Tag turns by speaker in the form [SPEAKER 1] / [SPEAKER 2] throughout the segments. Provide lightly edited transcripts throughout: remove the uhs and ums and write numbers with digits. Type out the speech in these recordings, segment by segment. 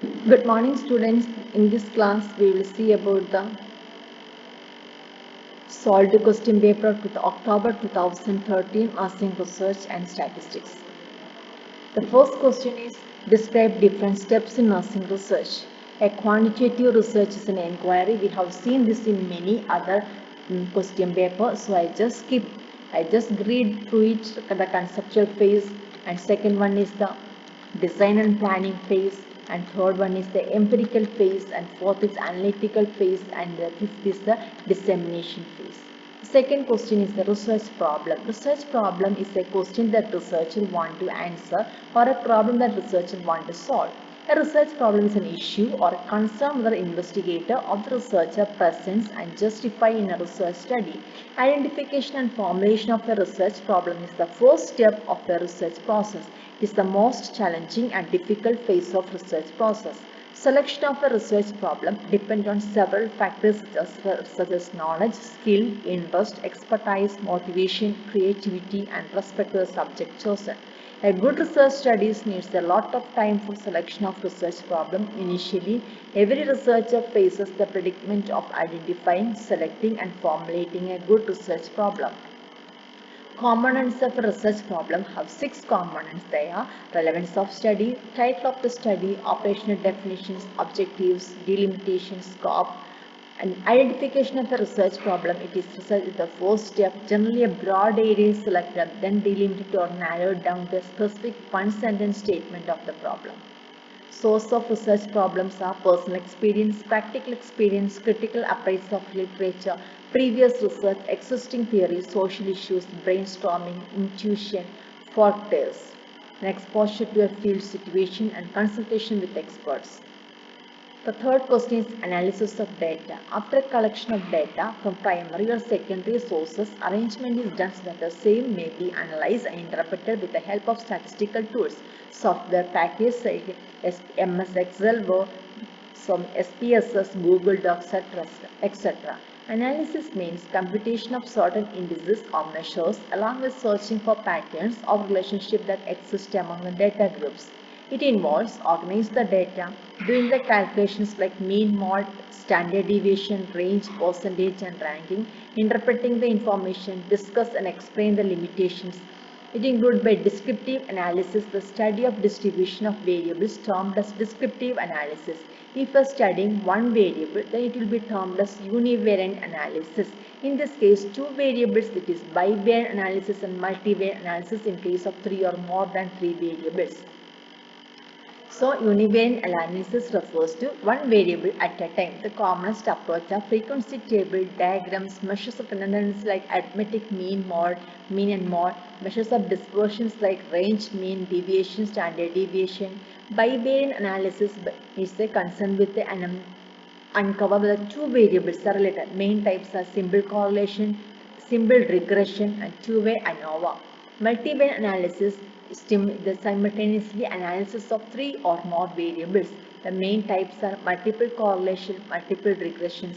[SPEAKER 1] Good morning, students. In this class, we will see about the solved question paper to the October 2013 Nursing Research and Statistics. The first question is describe different steps in nursing research. A quantitative research is an inquiry. We have seen this in many other question paper. So I just read through it the conceptual phase, and second one is the design and planning phase, and third one is the empirical phase, and fourth is analytical phase, and the fifth is the dissemination phase. Second question is the research problem. Research problem is a question that researcher want to answer or a problem that researcher want to solve. A research problem is an issue or a concern that the investigator or the researcher presents and justify in a research study. Identification and formulation of a research problem is the first step of the research process. It is the most challenging and difficult phase of research process. Selection of a research problem depends on several factors such as knowledge, skill, interest, expertise, motivation, creativity, and respect to the subject chosen. A good research studies needs a lot of time for selection of research problem. Initially, every researcher faces the predicament of identifying, selecting, and formulating a good research problem. Components of a research problem have 6 components. They are relevance of study, title of the study, operational definitions, objectives, delimitation, scope, and identification of the research problem. It is research is the first step. Generally, a broad area is selected, then delimited or narrowed down to a specific one-sentence statement of the problem. Source of research problems are personal experience, practical experience, critical appraisal of literature, previous research, existing theories, social issues, brainstorming, intuition, folk tales, and exposure to a field situation and consultation with experts. The third question is analysis of data. After a collection of data from primary or secondary sources, arrangement is done so that the same may be analyzed and interpreted with the help of statistical tools, software packages like MS Excel, Word, some SPSS, Google Docs, etc. Analysis means computation of certain indices or measures along with searching for patterns of relationship that exist among the data groups. It involves organizing the data, doing the calculations like mean, mode, standard deviation, range, percentage, and ranking, interpreting the information, discuss and explain the limitations. It includes by descriptive analysis, the study of distribution of variables termed as descriptive analysis. If we are studying one variable, then it will be termed as univariate analysis. In this case, two variables, it is bivariate analysis and multivariate analysis in case of three or more than three variables. So, univariate analysis refers to one variable at a time. The commonest approach are frequency table, diagrams, measures of attendance like arithmetic mean, mode, mean and mode, measures of dispersions like range, mean, deviation, standard deviation. Bivariate analysis is a concern with the uncover the two variables are related. Main types are simple correlation, simple regression, and two-way ANOVA. Multivariate analysis is the simultaneously analysis of three or more variables. The main types are multiple correlation, multiple regressions.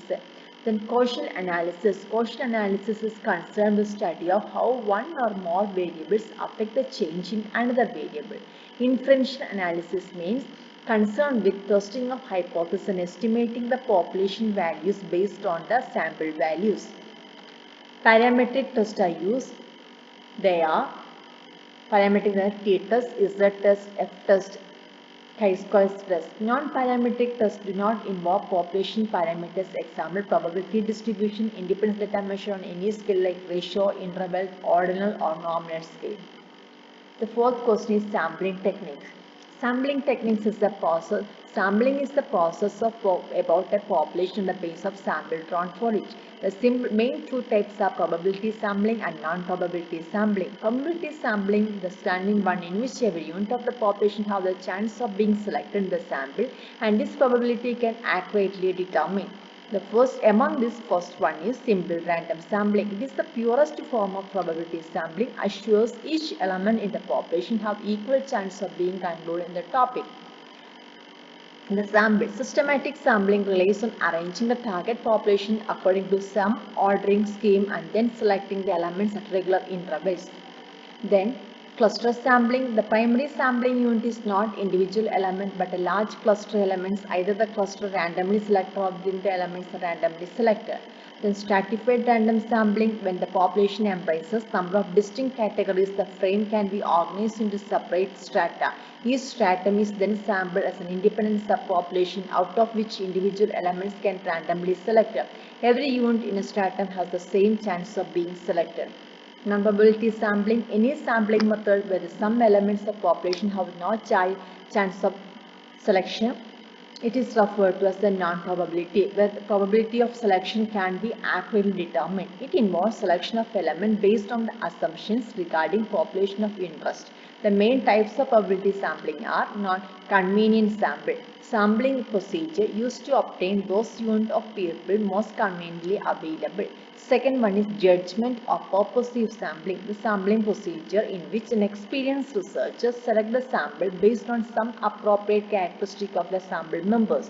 [SPEAKER 1] Then causal analysis. Causal analysis is concerned with study of how one or more variables affect the change in another variable. Inferential analysis means concerned with testing of hypothesis and estimating the population values based on the sample values. Parametric tests are used. They are parametric t-test, z-test, f-test, chi-square test. Non-parametric tests do not involve population parameters. Example, probability distribution, independence data measure on any scale like ratio, interval, ordinal or nominal scale. The fourth question is sampling techniques. Sampling techniques is the process. Sampling is the process of about a population on the base of sample drawn for it. The main two types are probability sampling and non-probability sampling. Probability sampling, the standing one in which every unit of the population have the chance of being selected in the sample, and this probability can accurately determine. The first among this first one is simple random sampling. It is the purest form of probability sampling, assures each element in the population have equal chance of being included in the topic. The sample. Systematic sampling relies on arranging the target population according to some ordering scheme and then selecting the elements at regular intervals. Then Cluster sampling. The primary sampling unit is not individual element but a large cluster elements, either the cluster randomly selected or within the elements are randomly selected. Then stratified random sampling. When the population embraces number of distinct categories, the frame can be organized into separate strata. Each stratum is then sampled as an independent subpopulation out of which individual elements can randomly selected. Every unit in a stratum has the same chance of being selected. Non-probability sampling. Any sampling method where some elements of population have no chance of selection, it is referred to as the non-probability, where the probability of selection can be accurately determined. It involves selection of elements based on the assumptions regarding population of interest. The main types of probability sampling are non-convenient sampling. Sampling procedure used to obtain those units of people most conveniently available. Second one is judgment or purposive sampling, the sampling procedure in which an experienced researcher selects the sample based on some appropriate characteristic of the sample members.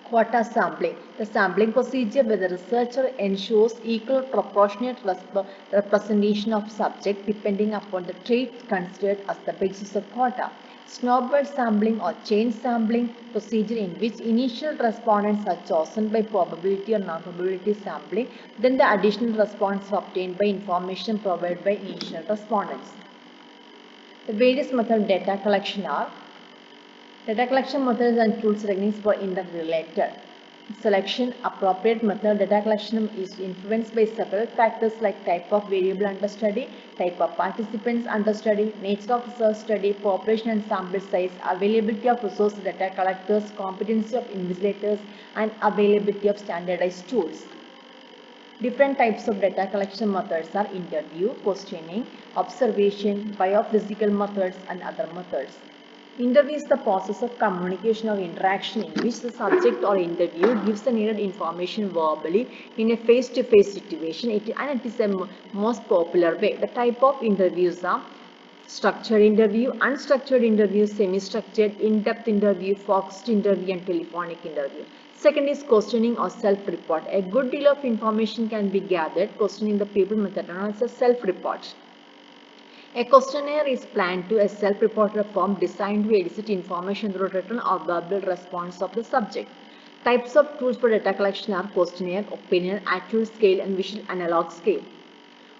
[SPEAKER 1] Quota sampling, the sampling procedure where the researcher ensures equal proportionate representation of subject depending upon the traits considered as the basis of quota. Snowball sampling or chain sampling procedure in which initial respondents are chosen by probability or non-probability sampling, then the additional response are obtained by information provided by initial respondents. The various methods of data collection are: data collection methods and tools techniques for interrelated. Selection appropriate method. Data collection is influenced by several factors like type of variable under study, type of participants under study, nature of research study, population and sample size, availability of resource data collectors, competency of investigators, and availability of standardized tools. Different types of data collection methods are interview, questioning, observation, biophysical methods, and other methods. Interview is the process of communication or interaction in which the subject or interviewed gives the needed information verbally in a face-to-face situation, and it is a most popular way. The type of interviews are structured interview, unstructured interview, semi-structured, in-depth interview, focused interview, and telephonic interview. Second is questioning or self-report. A good deal of information can be gathered questioning the people method known as a self-report. A questionnaire is planned to a self-reported form designed to elicit information through written or verbal response of the subject. Types of tools for data collection are questionnaire, opinion, actual scale, and visual analog scale.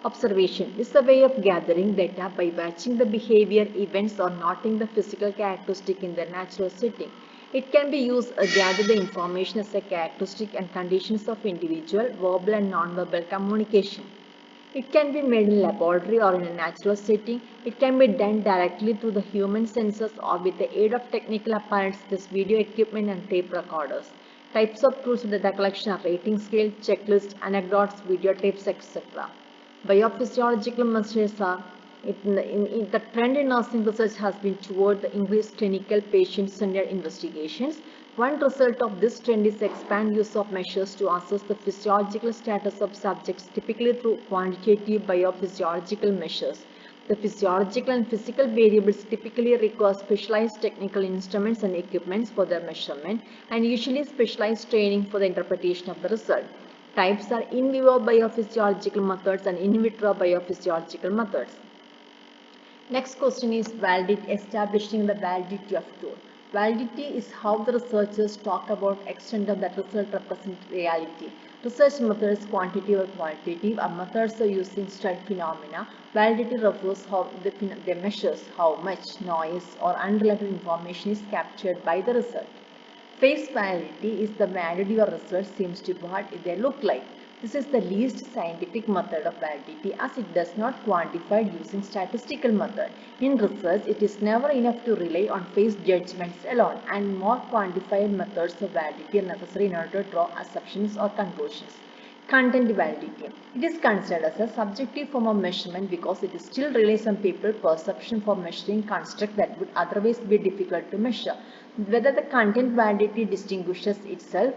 [SPEAKER 1] Observation is a way of gathering data by watching the behavior, events, or noting the physical characteristic in their natural setting. It can be used to gather the information as a characteristic and conditions of individual, verbal, and non-verbal communication. It can be made in laboratory or in a natural setting. It can be done directly through the human senses or with the aid of technical apparatus such as video equipment and tape recorders. Types of tools for data collection are rating scale, checklist, anecdotes, videotapes, etc. Biophysiological measures are the trend in nursing research has been toward the increased clinical patient-centered investigations. One result of this trend is expand use of measures to assess the physiological status of subjects, typically through quantitative biophysiological measures. The physiological and physical variables typically require specialized technical instruments and equipments for their measurement and usually specialized training for the interpretation of the result. Types are in vivo biophysiological methods and in vitro biophysiological methods. Next question is validity, establishing the validity of tool. Validity is how the researchers talk about extent of that result represent reality. Research methods, quantitative or qualitative, are methods of using study phenomena. Validity refers how they measures how much noise or unrelated information is captured by the result. Face validity is the validity your research seems to be what they look like. This is the least scientific method of validity as it does not quantify using statistical method. In research, it is never enough to rely on face judgments alone, and more quantified methods of validity are necessary in order to draw assumptions or conclusions. Content validity. It is considered as a subjective form of measurement because it still relies on people's perception for measuring construct that would otherwise be difficult to measure. Whether the content validity distinguishes itself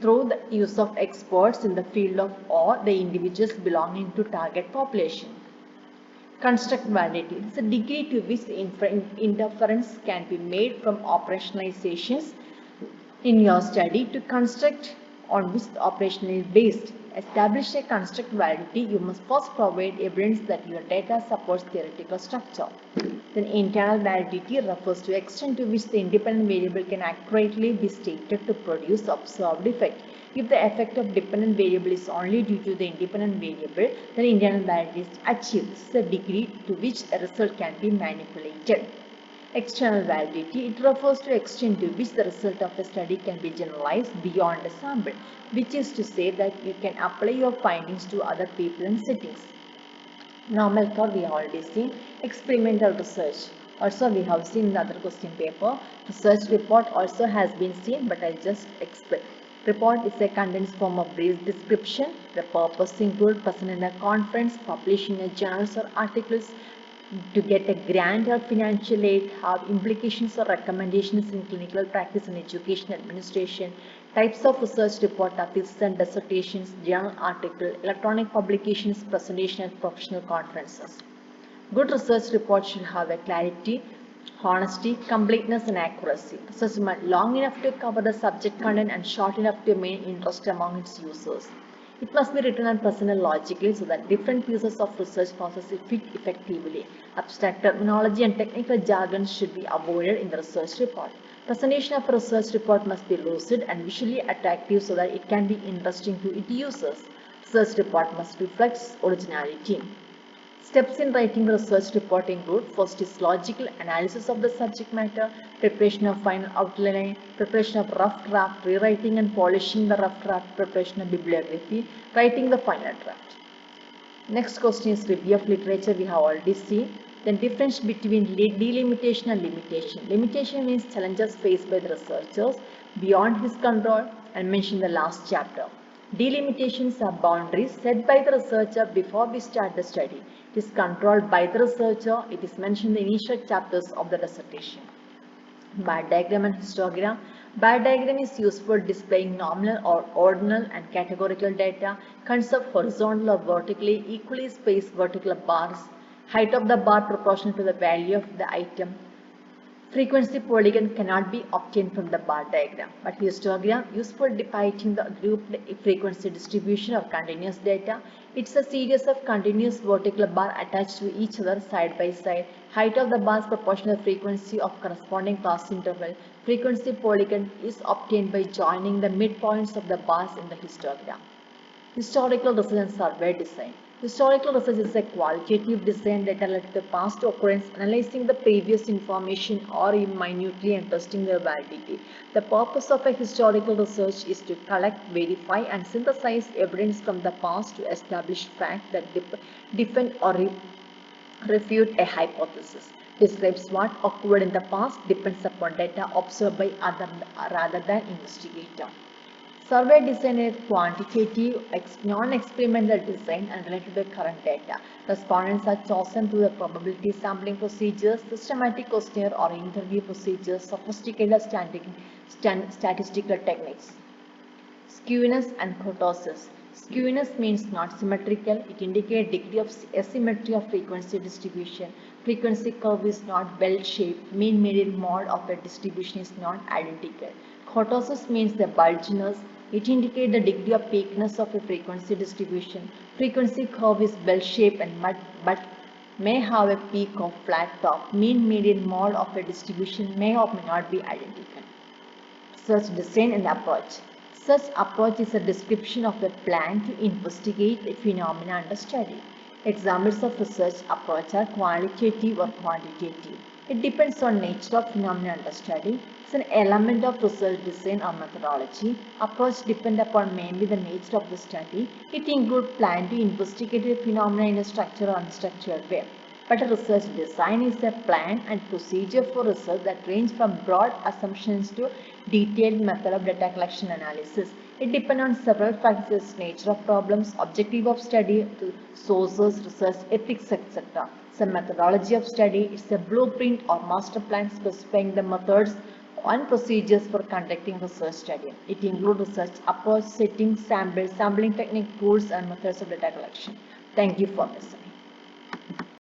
[SPEAKER 1] through the use of experts in the field of or the individuals belonging to target population. Construct validity is a degree to which inference can be made from operationalizations in your study to construct on which the operation is based. establish a construct validity, you must first provide evidence that your data supports theoretical structure. Then internal validity refers to the extent to which the independent variable can accurately be stated to produce observed effect. If the effect of dependent variable is only due to the independent variable, then internal validity is achieved. This is the degree to which a result can be manipulated. External validity, it refers to the extent to which the result of a study can be generalized beyond a sample, which is to say that you can apply your findings to other people and settings. Normal curve we have already seen. Experimental research also we have seen in the other question paper. Research report also has been seen, but I'll just explain. Report is a condensed form of brief description. The purpose include present in a conference, published in a journals or articles, to get a grant or financial aid, have implications or recommendations in clinical practice and education administration. Types of research report are thesis and dissertations, journal article, electronic publications, presentation at professional conferences. Good research report should have a clarity, honesty, completeness and accuracy. Research must be long enough to cover the subject content and short enough to maintain interest among its users. It must be written and presented logically so that different pieces of research process fit effectively. Abstract terminology and technical jargon should be avoided in the research report. Presentation of a research report must be lucid and visually attractive so that it can be interesting to its users. Research report must reflect originality. Steps in writing the research report include: first is logical analysis of the subject matter, preparation of final outline, preparation of rough draft, rewriting and polishing the rough draft, preparation of bibliography, writing the final draft. Next question is review of literature. We have already seen. Then difference between delimitation and limitation. Limitation means challenges faced by the researchers beyond his control and mentioned in the last chapter. Delimitations are boundaries set by the researcher before we start the study. It is controlled by the researcher. It is mentioned in the initial chapters of the dissertation. Bar diagram and histogram. Bar diagram is used for displaying nominal or ordinal and categorical data. Consists of horizontal or vertically equally spaced vertical bars. Height of the bar proportional to the value of the item. Frequency polygon cannot be obtained from the bar diagram, but histogram used for depicting the grouped frequency distribution of continuous data. It's a series of continuous vertical bars attached to each other side by side. Height of the bars proportional to frequency of corresponding class interval. Frequency polygon is obtained by joining the midpoints of the bars in the histogram. Historical research and survey design. Historical research is a qualitative design that relates to the past occurrence, analyzing the previous information or minutely and testing their validity. The purpose of a historical research is to collect, verify and synthesize evidence from the past to establish facts that defend or refute a hypothesis. Describes what occurred in the past, depends upon data observed by others rather than investigator. Survey design is quantitative, non-experimental design and related to the current data. Respondents are chosen through the probability sampling procedures, systematic questionnaire or interview procedures, sophisticated statistical techniques. Skewness and kurtosis. Skewness means not symmetrical. It indicates degree of asymmetry of frequency distribution. Frequency curve is not bell-shaped. Mean median mode of the distribution is not identical. Kurtosis means the bulginess. It indicates the degree of peakness of a frequency distribution. Frequency curve is bell-shaped and but may have a peak or flat top. Mean median mode of a distribution may or may not be identical. Search design and approach. Such approach is a description of the plan to investigate a phenomena under study. Examples of research approach are qualitative or quantitative. It depends on nature of phenomena under study. It's an element of research design or methodology. Approach depend upon mainly the nature of the study. It includes plan to investigate a phenomena in a structured or unstructured way. But a research design is a plan and procedure for research that range from broad assumptions to detailed method of data collection analysis. It depends on several factors: nature of problems, objective of study, sources, research ethics, etc. So methodology of study is a blueprint or master plan specifying the methods and procedures for conducting research study. It includes research approach, setting, sampling technique, tools and methods of data collection. Thank you for listening.